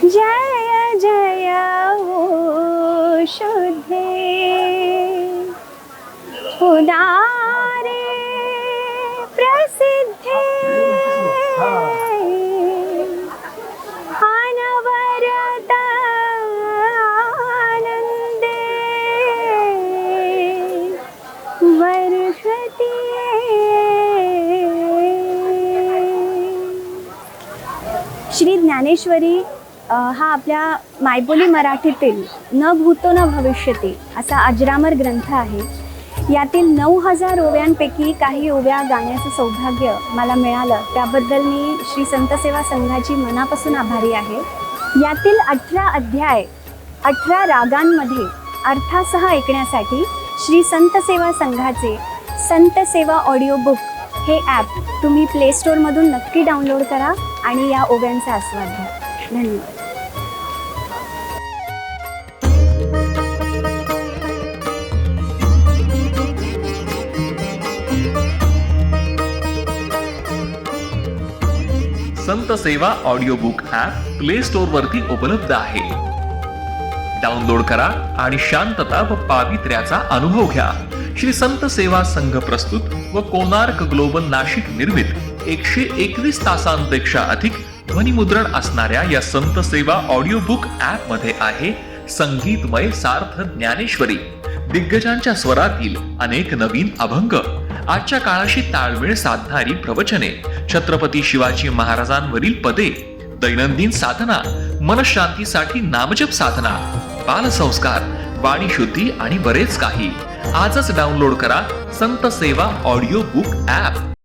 जय जय ओ शुद्धे उदारे प्रसिद्धे अनवरत आनंदे वर्षति। श्री ज्ञानेश्वरी हा आपल्या मायबोली मराठीतील न भूतो न भविष्यती असा अजरामर ग्रंथ आहे। यातील 9000 ओव्यांपैकी काही ओव्या गाण्याचं सौभाग्य मला मिळालं, त्याबद्दल मी श्री संत सेवा संघाची मनापासून आभारी आहे। यातील 18 अध्याय 18 रागांमध्ये अर्थासह ऐकण्यासाठी श्री संत सेवा संघाचे संत सेवा ऑडिओ बुक हे ॲप तुम्ही प्ले स्टोअरमधून नक्की डाउनलोड करा आणि या ओव्यांचा आस्वाद घ्या। धन्यवाद। संत सेवा audio book app play store वरती उपलब्ध आहे। डाउनलोड करा आणि शांतता व पावित्र्याचा अनुभव घ्या। श्री संत सेवा संघ प्रस्तुत व कोणार्क ग्लोबल नाशिक निर्मित 121 तासांपेक्षा अधिक ध्वनिमुद्रण असणाऱ्या या संत सेवा ऑडिओ बुक ॲप मध्ये आहे संगीतमय सार्थ ज्ञानेश्वरी, दिग्गजांच्या स्वरातील अनेक नवीन अभंग, आजच्या काळाशी ताळमेळ साधणारी प्रवचने, छत्रपती शिवाजी महाराजांवरील पदे, दैनंदिन साधना, मनशांतीसाठी नामजप साधना, बालसंस्कार, वाणी शुद्धी आणि बरेच काही। आजच डाउनलोड करा संत सेवा ऑडिओ बुक ॲप।